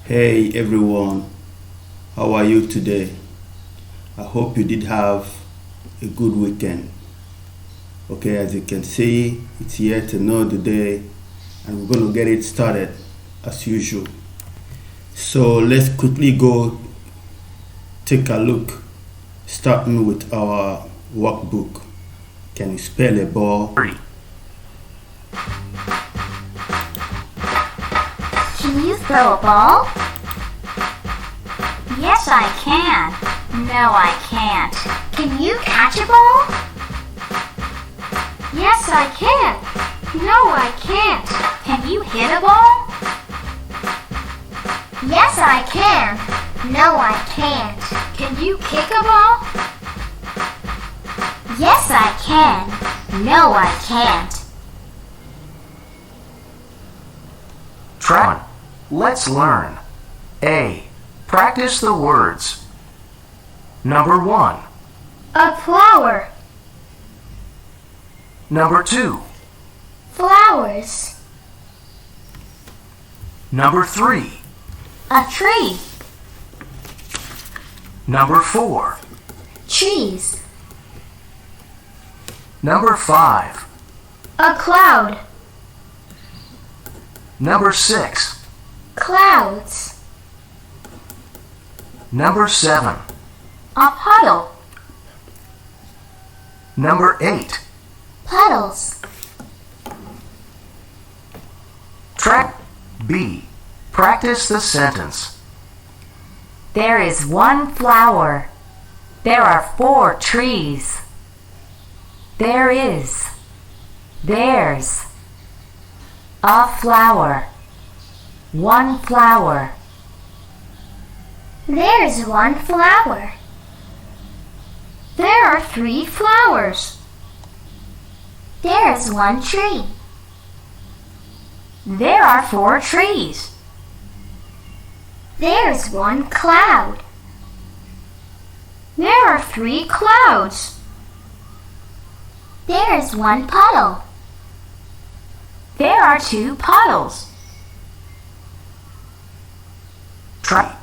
Hey everyone, how are you today? I hope you did have a good weekend. Okay, as you can see, it's yet another day and we're going to get it started as usual. So let's quickly go take a look, starting with our workbook. Can you spell a ball? Can you throw a ball? Yes, I can. No, I can't. Can you catch a ball? Yes, I can. No, I can't. Can you hit a ball? Yes, I can. No, I can't. Can you kick a ball? Yes, I can. No, I can't. Try. Let's learn. A. Practice the words. Number 1. A flower. Number 2. Flowers. Number 3. A tree. Number 4. Trees. Number 5. A cloud. Number 6. Clouds. Number 7. A puddle. Number 8. Puddles. Track B. Practice the sentence. There is one flower. There are 4 trees. There is. There's. A flower. One flower. There's one flower. There are 3 flowers. There's one tree. There are 4 trees. There's one cloud. There are 3 clouds. There's one puddle. There are 2 puddles. Try.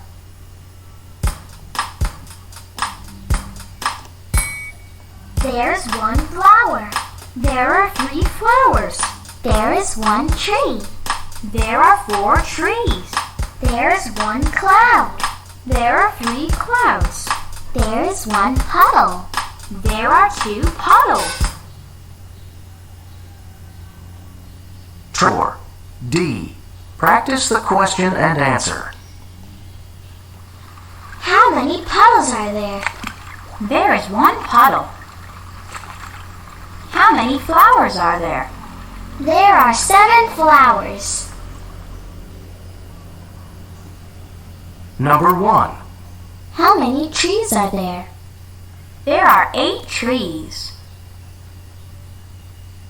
There's one flower. There are 3 flowers. There is one tree. There are 4 trees. There's one cloud. There are 3 clouds. There's one puddle. There are 2 puddles. Try. D. Practice the question and answer. How many puddles are there? There is 1 puddle. How many flowers are there? There are 7 flowers. Number 1. How many trees are there? There are 8 trees.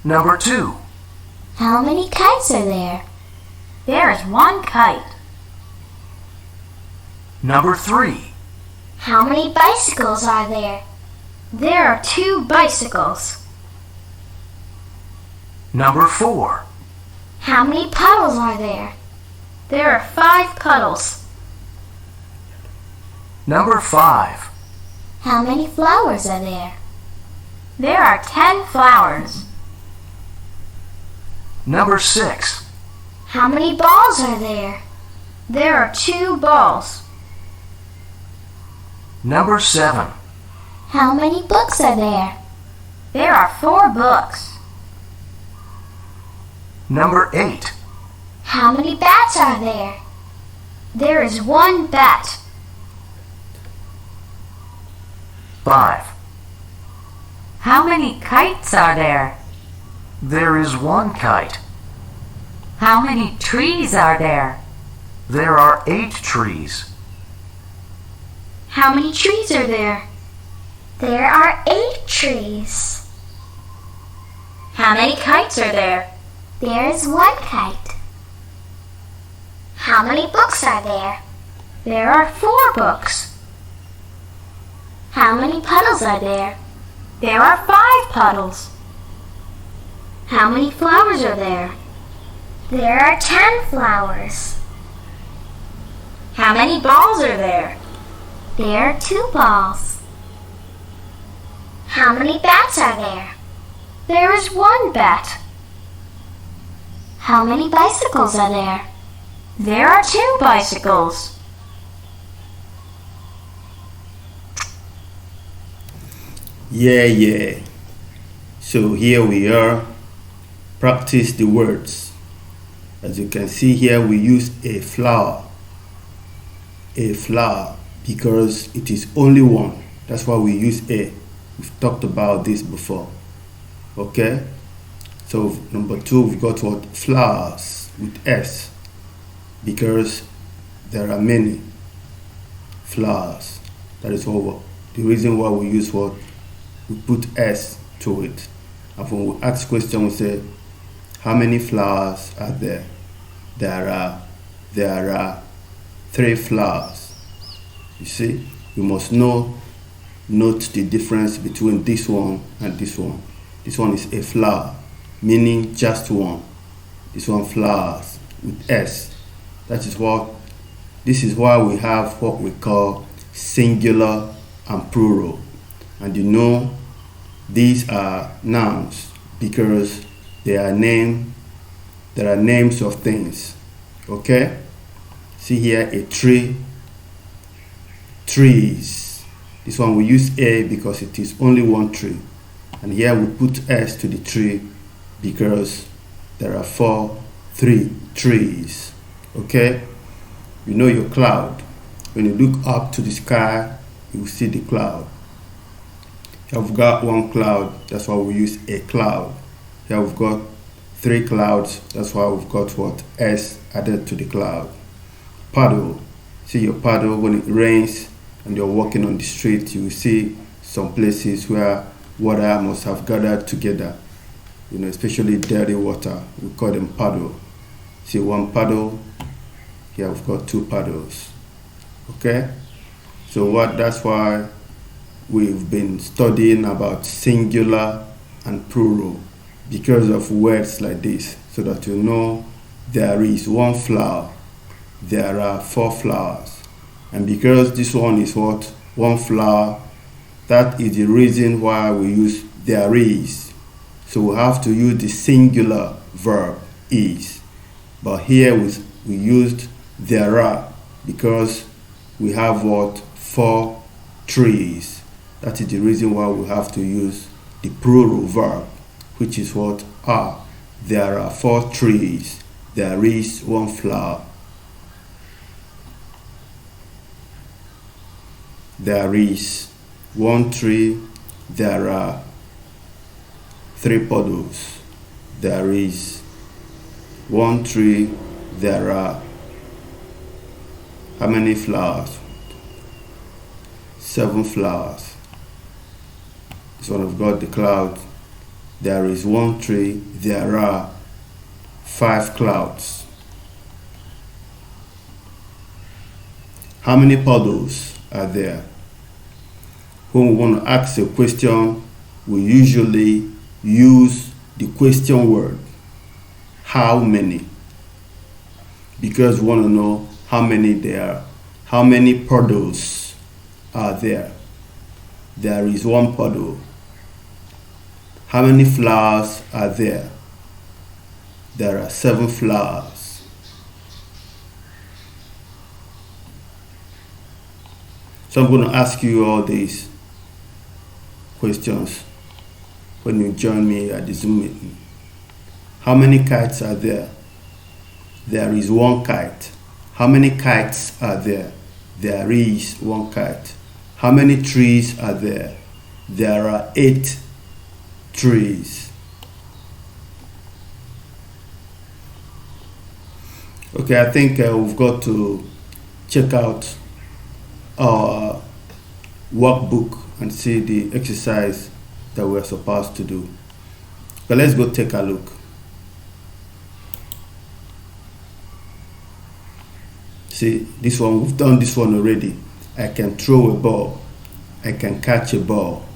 Number 2. How many kites are there? There is 1 kite. Number 3. How many bicycles are there? There are 2 bicycles. Number 4. How many puddles are there? There are 5 puddles. Number 5. How many flowers are there? There are 10 flowers. Number 6. How many balls are there? There are 2 balls. Number 7. How many books are there? There are 4 books. Number 8. How many bats are there? There is 1 bat. 5. How many kites are there? There is 1 kite. How many trees are there? There are 8 trees. How many trees are there? There are 8 trees. How many kites are there? There is 1 kite. How many books are there? There are 4 books. How many puddles are there? There are 5 puddles. How many flowers are there? There are 10 flowers. How many balls are there? There are 2 balls. How many bats are there? There is 1 bat. How many bicycles are there? There are 2 bicycles. Yeah. So here we are. Practice the words. As you can see here, we use a flower. A flower because it is only one. That's why we use a. We've talked about this before. Okay? So number 2, we've got what? Flowers with S. Because there are many flowers. That is what the reason why we use what? We put S to it. And when we ask question, we say, how many flowers are there? There are 3 flowers. You see, you must note the difference between this one and this one. This one is a flower, meaning just one. This one flowers with S. This is why we have what we call singular and plural. And you know, these are nouns because there are names of things. Okay? See here, a tree, trees. This one we use A because it is only one tree. And here we put S to the tree because there are 3 trees. Okay? You know your cloud. When you look up to the sky, you will see the cloud. Here we've got 1 cloud, that's why we use a cloud. Here we've got 3 clouds, that's why we've got what? S added to the cloud. Paddle. See your paddle when it rains and you're walking on the street, you will see some places where water must have gathered together. You know, especially dirty water. We call them paddle. See 1 paddle. Here we've got 2 paddles. Okay? So that's why we've been studying about singular and plural because of words like this, so that you know there is 1 flower, there are 4 flowers. And because this one is what? 1 flower, that is the reason why we use there is. So we have to use the singular verb is. But here we used there are because we have what? 4 trees. That is the reason why we have to use the plural verb, which is what? Are. There are 4 trees. There is 1 flower. There is 1 tree. There are 3 puddles. There is 1 tree. There are how many flowers? 7 flowers. This one we've got the cloud. There is 1 tree. There are 5 clouds. How many puddles are there? When we want to ask a question, we usually use the question word. How many? Because we want to know how many there are. How many puddles are there? There is 1 puddle. How many flowers are there? There are 7 flowers. So I'm going to ask you all these questions when you join me at the Zoom meeting. How many kites are there? There is 1 kite. How many kites are there? There is 1 kite. How many trees are there? There are 8 trees. Okay, I think we've got to check out our workbook and see the exercise that we're supposed to do. But let's go take a look. See, this one, we've done this one already. I can throw a ball. I can catch a ball.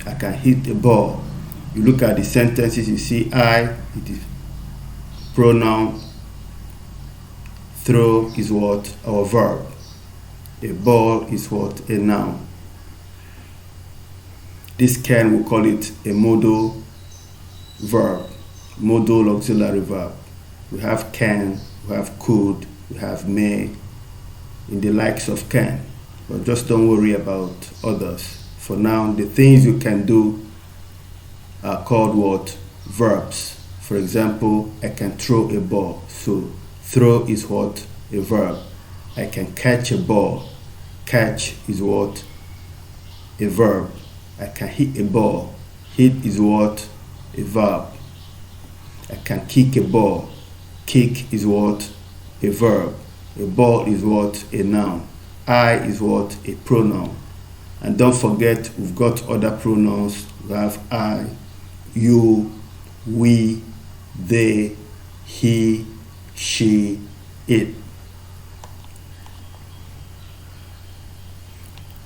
I can hit a ball. You look at the sentences, you see I, it is pronoun Throw is what? Our verb. A ball is what? A noun. This can, we call it a modal verb, modal auxiliary verb. We have can, we have could, we have may, in the likes of can. But just don't worry about others. For now, the things you can do are called what? Verbs. For example, I can throw a ball. So throw is what? A verb. I can catch a ball. Catch is what? A verb. I can hit a ball. Hit is what? A verb. I can kick a ball. Kick is what? A verb. A ball is what? A noun. I is what? A pronoun. And don't forget, we've got other pronouns. We have I, you, we, they, he, she, it.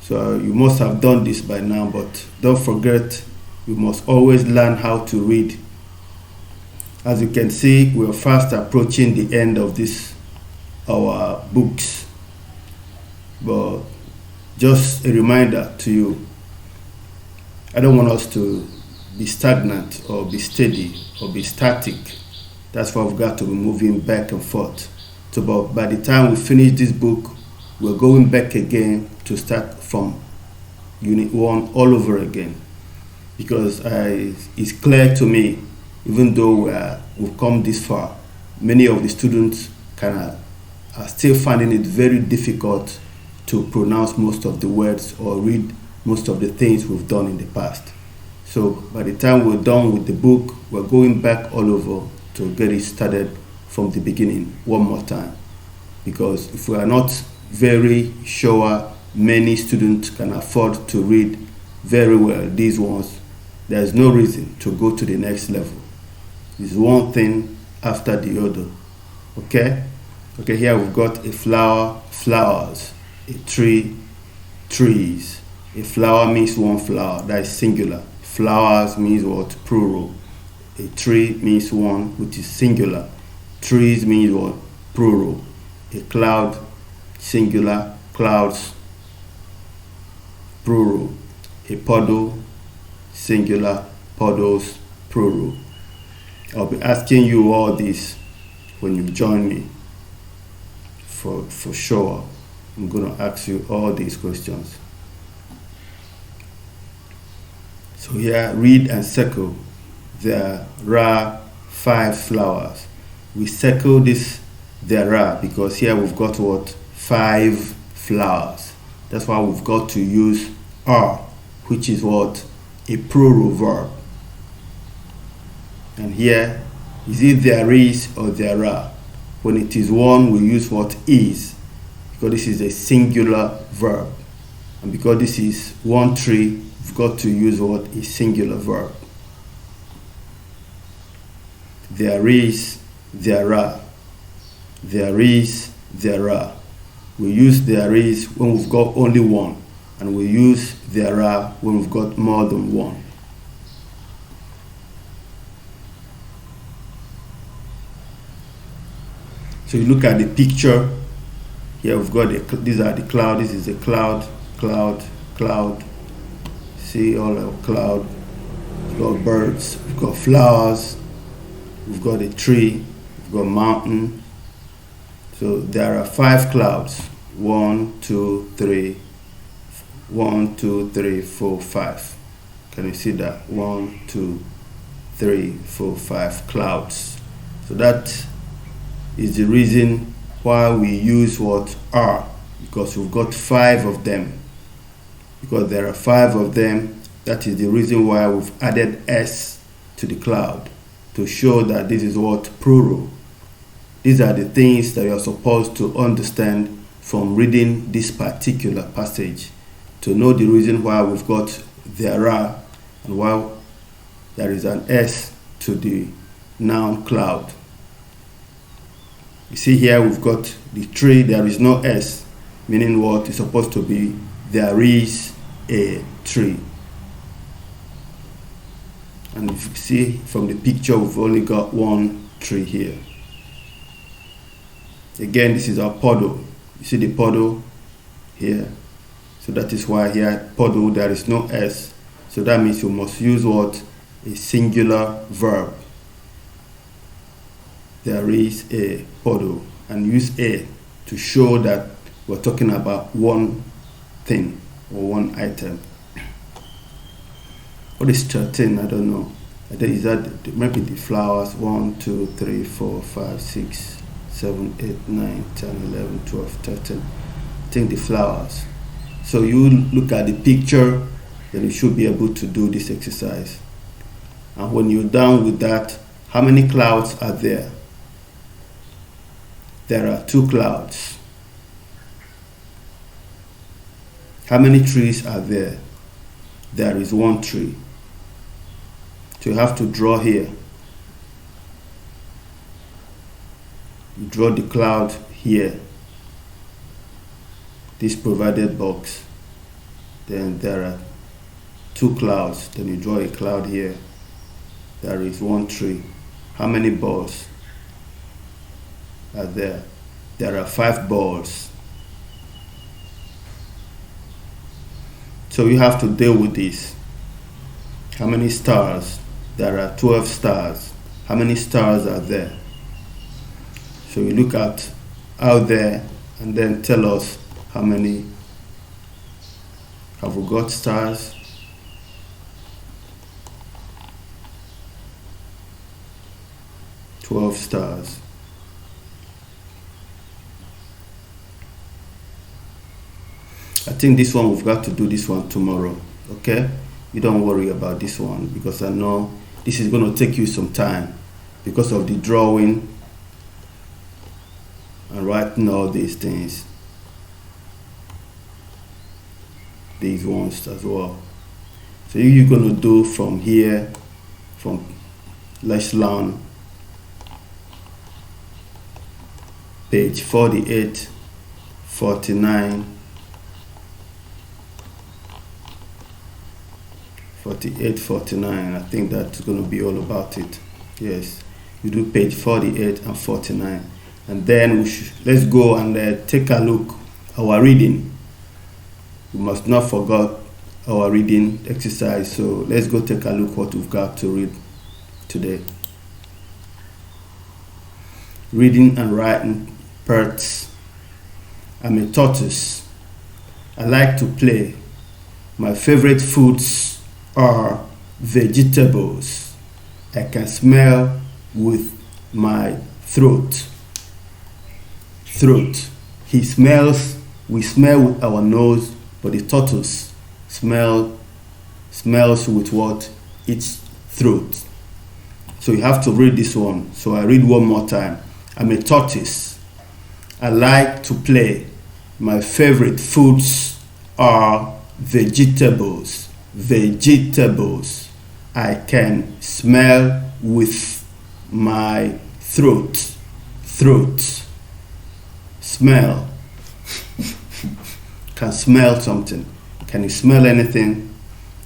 So you must have done this by now, but don't forget, you must always learn how to read. As you can see, we are fast approaching the end of this, our books. But just a reminder to you, I don't want us to be stagnant or be steady or be static. That's why we've got to be moving back and forth. So but by the time we finish this book, we're going back again to start from Unit 1 all over again. Because it's clear to me, even though we've come this far, many of the students are still finding it very difficult to pronounce most of the words or read most of the things we've done in the past. So by the time we're done with the book, we're going back all over to get it started from the beginning one more time. Because if we are not very sure many students can afford to read very well these ones, there's no reason to go to the next level. It's one thing after the other. Okay, here we've got a flower, flowers, a tree, trees. A flower means one flower, that is singular. Flowers means what? Plural. A tree means one, which is singular. Trees means what? Plural. A cloud, singular. Clouds, plural. A puddle, singular. Puddles, plural. I'll be asking you all this when you join me. For sure, I'm going to ask you all these questions. So here, read and circle. There are 5 flowers. We circle this there are because here we've got what? 5 flowers. That's why we've got to use are, which is what? A plural verb. And here, is it there is or there are? When it is one, we use what? Is, because this is a singular verb. And because this is one tree, we've got to use what? A singular verb. There is, there are. There is, there are. We use there is when we've got only one, and we use there are when we've got more than one. So you look at the picture. Here we've got these are the clouds. This is a cloud, cloud, cloud. See all our cloud. We've got birds. We've got flowers. We've got a tree. We've got mountain. So there are 5 clouds. 1, 2, 3. 1, 2, 3, 4, 5. Can you see that? 1, 2, 3, 4, 5 clouds. So that is the reason why we use what? Are, because we've got 5 of them. Because there are 5 of them, that is the reason why we've added S to the cloud, to show that this is what? Plural. These are the things that you're supposed to understand from reading this particular passage, to know the reason why we've got there are and why there is an S to the noun cloud. You see here we've got the tree, there is no S, meaning what? It's supposed to be there is a tree. And if you see from the picture, we've only got one tree here. Again, this is our puddle. You see the puddle here? So that is why here, puddle, there is no S. So that means you must use what? A singular verb. There is a puddle. And use a to show that we're talking about one thing or one item. What is 13? I don't know. Is that maybe the flowers? 1, 2, 3, 4, 5, 6, 7, 8, 9, 10, 11, 12, 13. I think the flowers. So you look at the picture, then you should be able to do this exercise. And when you're done with that, how many clouds are there? There are 2 clouds. How many trees are there? There is 1 tree. So you have to draw here. You draw the cloud here. This provided box. Then there are 2 clouds. Then you draw a cloud here. There is 1 tree. How many balls are there? There are 5 balls. So you have to deal with this. How many stars? There are 12 stars. How many stars are there? So you look at out there and then tell us how many have we got stars. "12 stars. I think this one, we've got to do this one tomorrow, okay? You don't worry about this one because I know this is going to take you some time because of the drawing and writing all these things. These ones as well. So you're going to do from here, let's learn page 48, 49, 48, 49. I think that's going to be all about it. Yes, you do page 48 and 49, and then let's go and take a look our reading. We must not forget our reading exercise. So let's go take a look what we've got to read today. Reading and writing parts. I'm a tortoise. I like to play. My favorite foods are vegetables. I can smell with my throat. He smells, we smell with our nose, but the tortoise smells with what? Its throat. So you have to read this one. So I read one more time. I'm a tortoise. I like to play. My favorite foods are vegetables. I can smell with my throat. Smell. Can smell something. Can you smell anything?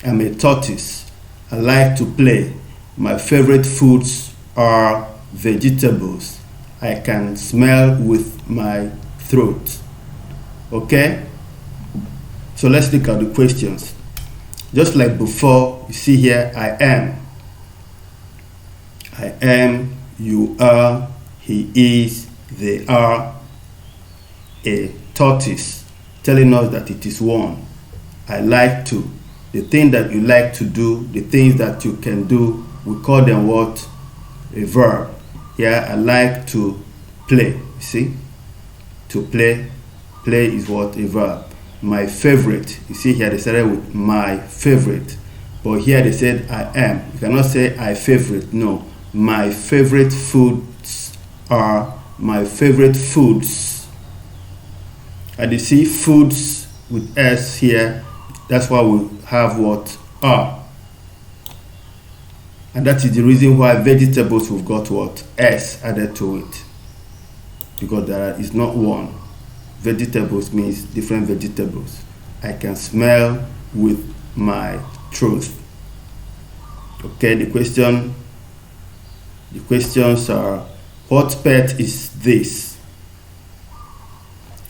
I'm a tortoise. I like to play. My favorite foods are vegetables. I can smell with my throat. Okay? So let's look at the questions. Just like before, you see here, I am. I am, you are, he is, they are. A tortoise, telling us that it is one. I like to. The thing that you like to do, the things that you can do, we call them what? A verb. Yeah, I like to play. You see? To play. Play is what? A verb. My favorite. You see here they started with my favorite. But here they said I am. You cannot say I favorite. No. My favorite foods are my favorite foods. And you see foods with S here. That's why we have what? Are. And that is the reason why vegetables we've got what? S added to it. Because there is not one. Vegetables means different vegetables. I can smell with my throat. Okay, the questions are, what pet is this?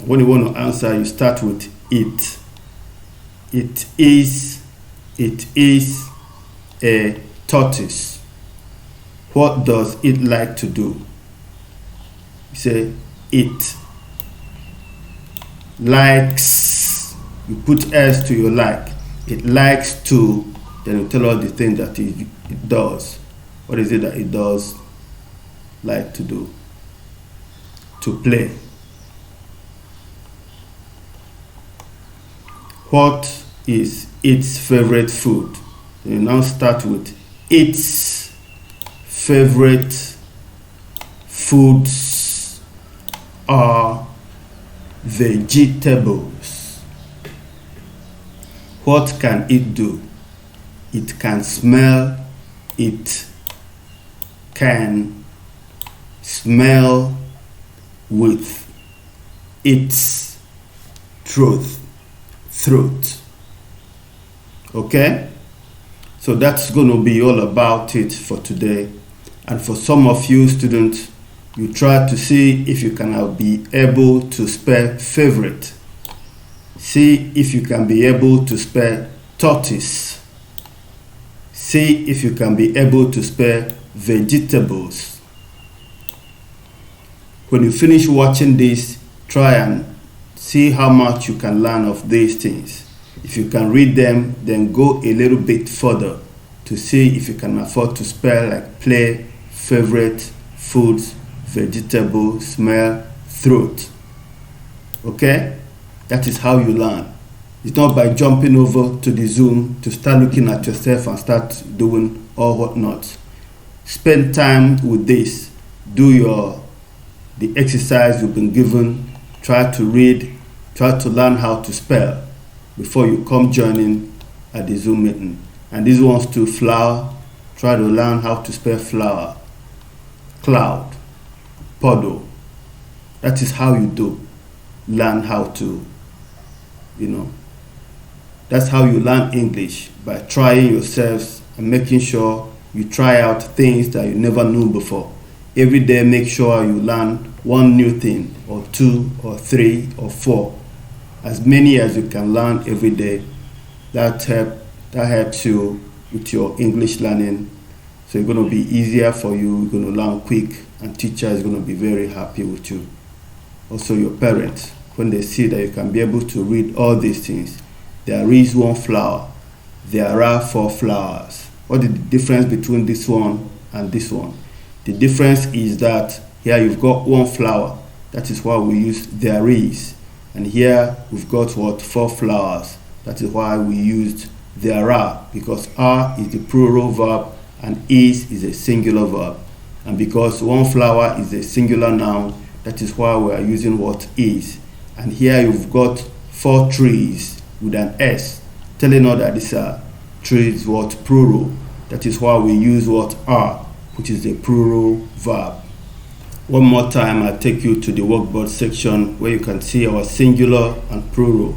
When you want to answer, you start with it. It is a tortoise. What does it like to do? You say it likes. You put S to your like. It likes to, then you tell us the thing that it does. What is it that it does like to do? To play. What is its favorite food? You now start with its favorite foods are vegetables. What can it do? It can smell. It can smell with its throat. Okay? So that's going to be all about it for today. And for some of you students, you try to see if you can be able to spell favorite. See if you can be able to spell tortoise. See if you can be able to spell vegetables. When you finish watching this, try and see how much you can learn of these things. If you can read them, then go a little bit further to see if you can afford to spell like play, favorite, foods, vegetable, smell, throat. Okay? That is how you learn. It's not by jumping over to the Zoom to start looking at yourself and start doing all whatnot. Spend time with this. Do the exercise you've been given. Try to read. Try to learn how to spell before you come joining at the Zoom meeting. And this one's to flower. Try to learn how to spell flower. Cloud. Puddle. That is how you do. Learn how to, that's how you learn English, by trying yourselves and making sure you try out things that you never knew before. Every day, make sure you learn one new thing, or 2, or 3, or 4. As many as you can learn every day. That helps you with your English learning. So it's going to be easier for you. You're going to learn quick, and teacher is going to be very happy with you. Also your parents, when they see that you can be able to read all these things. There is one flower. There are 4 flowers. What is the difference between this one and this one? The difference is that here you've got 1 flower. That is why we use there is. And here we've got 4 flowers. That is why we used there are, because are is the plural verb and is a singular verb. And because 1 flower is a singular noun, that is why we are using what is. And here you've got 4 trees with an S, telling us that these are trees plural. That is why we use are, which is a plural verb. One more time, I'll take you to the workboard section where you can see our singular and plural.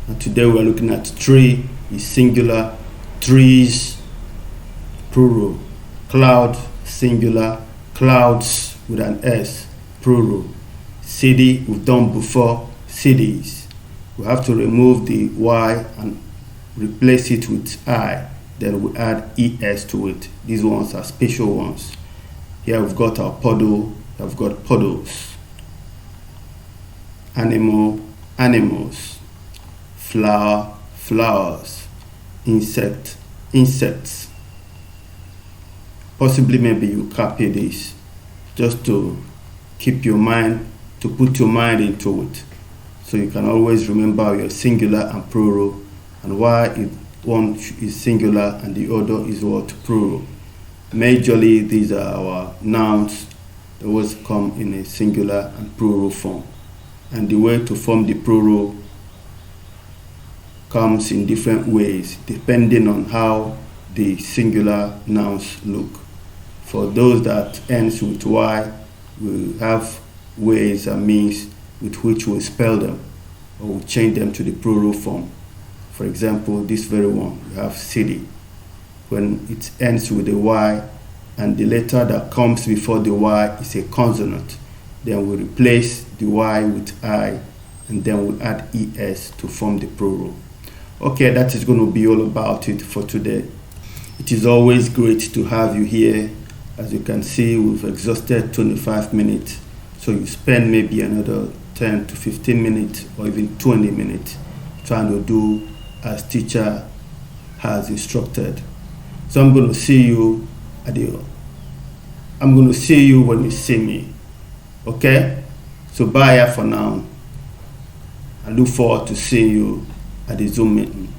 And today we're looking at tree is singular, trees plural, cloud singular, clouds with an S plural, city we've done before, cities. We have to remove the Y and replace it with I. Then we add ES to it. These ones are special ones. Here we've got our puddle. I've got puddles. Animal, animals. Flower, flowers. Insect, insects. Possibly maybe you copy this just to keep your mind, to put your mind into it. So you can always remember your singular and plural, and why one is singular and the other is plural. Majorly, these are our nouns. They always come in a singular and plural form. And the way to form the plural comes in different ways, depending on how the singular nouns look. For those that ends with Y, we have ways and means with which we spell them, or we change them to the plural form. For example, this very one, we have city. When it ends with a Y and the letter that comes before the Y is a consonant, then we replace the Y with I and then we add es to form the plural. Okay, that is going to be all about it for today. It is always great to have you here. As you can see, we've exhausted 25 minutes, so you spend maybe another 10 to 15 minutes or even 20 minutes trying to do as teacher has instructed. So I'm going to see you when you see me. Okay? So bye for now. I look forward to seeing you at the Zoom meeting.